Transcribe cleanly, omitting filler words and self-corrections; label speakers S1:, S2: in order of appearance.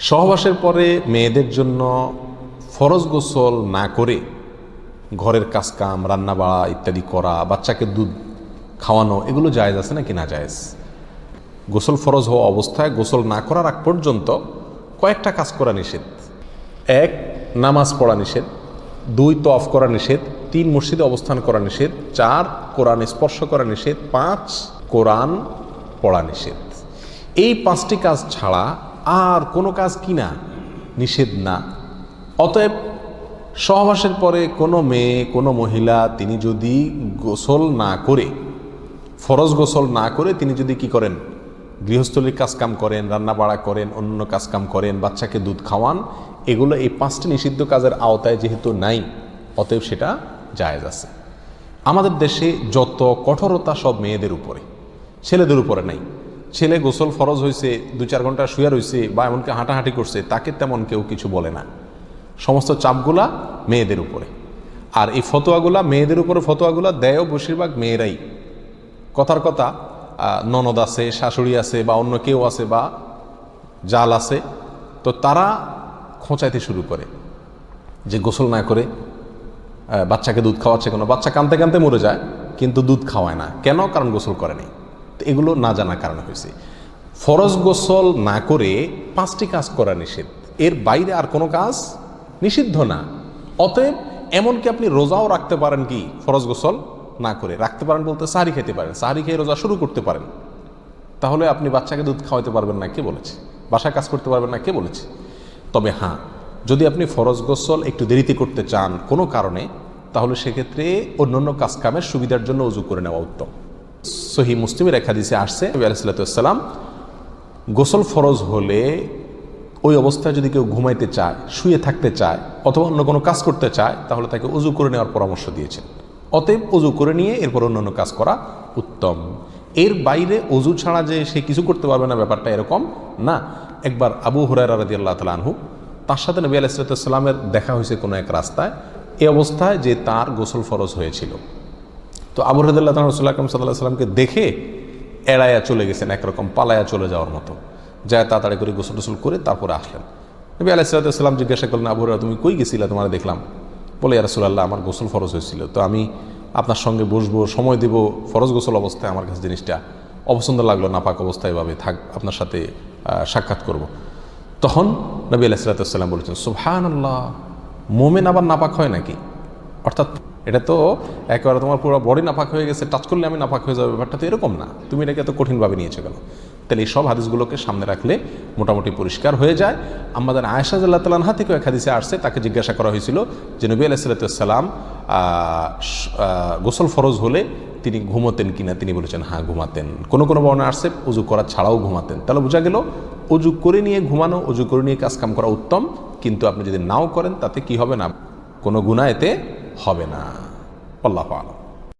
S1: সহবাসের পরে মেয়েদের জন্য ফরজ গোসল না করে ঘরের কাজকাম, রান্না বাড়া ইত্যাদি করা, বাচ্চাকে দুধ খাওয়ানো, এগুলো জায়েজ আছে নাকি না জায়েজ? গোসল ফরজ হওয়া অবস্থায় গোসল না করার আগ পর্যন্ত কয়েকটা কাজ করা নিষেধ। 1, নামাজ পড়া নিষেধ। 2, তওয়াফ করা নিষেধ। 3, মসজিদে অবস্থান করা নিষেধ। 4, কোরআন স্পর্শ করা নিষেধ। 5, কোরআন পড়া নিষেধ। এই 5টি কাজ ছাড়া আর কোনো কাজ কিনা নিষেধ না। অতএব সহবাসের পরে কোনো মেয়ে, কোনো মহিলা তিনি যদি গোসল না করে, ফরজ গোসল না করে তিনি যদি কি করেন, গৃহস্থলীর কাজকাম করেন, রান্না বাড়া করেন, অন্য কাজকাম করেন, বাচ্চাকে দুধ খাওয়ান, এগুলো এই 5টি নিষিদ্ধ কাজের আওতায় যেহেতু নাই, অতএব সেটা জায়েজ আছে। আমাদের দেশে যত কঠোরতা সব মেয়েদের উপরে, ছেলেদের উপরে নাই। ছেলে গোসল ফরজ হয়েছে, 2-4 ঘন্টা শুয়ে রয়েছে বা এমনকি হাঁটাহাঁটি করছে, তাকে তেমন কেউ কিছু বলে না। সমস্ত চাপগুলা মেয়েদের উপরে। আর এই ফতোয়াগুলা মেয়েদের উপরে, ফতোয়াগুলা দেয়ও বেশিরভাগ মেয়েরাই। কথার কথা, ননদ আছে, শাশুড়ি আছে বা অন্য কেউ আছে বা জাল আছে, তো তারা খোঁচাইতে শুরু করে যে গোসল না করে বাচ্চাকে দুধ খাওয়াচ্ছে। কোনো বাচ্চা কাঁদতে কাঁদতে মরে যায় কিন্তু দুধ খাওয়ায় না, কেন? কারণ গোসল করে নাই। তো এগুলো না জানার কারণে হয়েছে। ফরজ গোসল না করে 5টি কাজ করা নিষেধ, এর বাইরে আর কোনো কাজ নিষিদ্ধ না। অতএব এমনকি আপনি রোজাও রাখতে পারেন, কি ফরজ গোসল না করে রাখতে পারেন বলতে সাহারি খেতে পারেন, সাহারি খেয়ে রোজা শুরু করতে পারেন। তাহলে আপনি বাচ্চাকে দুধ খাওয়াতে পারবেন না, কে বলেছে? বাসায় কাজ করতে পারবেন না, কে বলেছে? তবে হ্যাঁ, যদি আপনি ফরজ গোসল একটু দেরিতে করতে চান কোনো কারণে, তাহলে সেক্ষেত্রে অন্যান্য কাজকামের সুবিধার জন্য ওযু করে নেওয়া উত্তম। সহিহ মুসলিমের এক হাদিসে আসছে, নবী আলাইহিস সালাতু ওয়াস সালাম গোসল ফরজ হলে ওই অবস্থায় যদি কেউ ঘুমাইতে চায়, শুয়ে থাকতে চায় অথবা অন্য কোনো কাজ করতে চায়, তাহলে তাকে ওযু করে নেওয়ার পরামর্শ দিয়েছেন। অতএব ওযু করে নিয়ে এরপর অন্যান্য কাজ করা উত্তম। এর বাইরে ওযু ছাড়া যে সে কিছু করতে পারবে না, ব্যাপারটা এরকম না। একবার আবু হুরায়রা রাদিয়াল্লাহু তাআলা আনহু, তার সাথে নবী আলাইহিস সালাতু ওয়াস সালামের দেখা হয়েছে কোনো এক রাস্তায়, এই অবস্থায় যে তার গোসল ফরজ হয়েছিল। তো আবু হুরায়রা রাদিয়াল্লাহু তাআলা রাসূলুল্লাহ সাল্লাল্লাহু আলাইহি ওয়াসাল্লামকে দেখে এড়াইয়া চলে গেছেন, একরকম পালায়া চলে যাওয়ার মতো, যায় তাড়াতাড়ি করে গোসল টোসল করে তারপরে আসলেন। নবী আলাইহিস সালাতু ওয়াস সালাম জিজ্ঞাসা করলেন, আবু হুরায়রা তুমি কই গেছিলা, তোমার দেখলাম? বলে, ইয়া রাসূলুল্লাহ, আমার গোসল ফরজ হয়েছিল, তো আমি আপনার সঙ্গে বসবো, সময় দেব, ফরজ গোসল অবস্থায় আমার কাছে জিনিসটা অপছন্দ লাগলো, নাপাক অবস্থায় এভাবে থাক, আপনার সাথে সাক্ষাৎ করব। তখন নবী আলাইহিস সালাতু ওয়াস সালাম বলেছেন, সুবহানাল্লাহ, মোমেন আবার নাপাক হয় নাকি? অর্থাৎ এটা তো একেবারে তোমার পুরো বডি নাপাক হয়ে গেছে, টাচ করলে আমি নাপাক হয়ে যাবে, ব্যাপারটা তো এরকম না, তুমি এটাকে এত কঠিনভাবে নিয়েছো কেন? তাহলে এই সব হাদিসগুলোকে সামনে রাখলে মোটামুটি পরিষ্কার হয়ে যায়। আমাদের আয়েশা রাদিয়াল্লাহু তাআলা আনহা থেকে এক হাদিসে আসছে, তাকে জিজ্ঞাসা করা হয়েছিল যে নবী আলাইহিস সালাতু ওয়াস সালাম গোসল ফরজ হলে তিনি ঘুমোতেন কিনা, তিনি বলেছেন হ্যাঁ ঘুমাতেন। কোনো কোনো বর্ণনা আসছে ওযু করা ছাড়াও ঘুমাতেন। তাহলে বোঝা গেল ওযু করে নিয়ে ঘুমানো, ওযু করে নিয়ে কাজকাম করা উত্তম, কিন্তু আপনি যদি নাও করেন তাতে কি হবে না, কোনো গুনাহ এতে হবে না। আল্লাহু আ'লাম।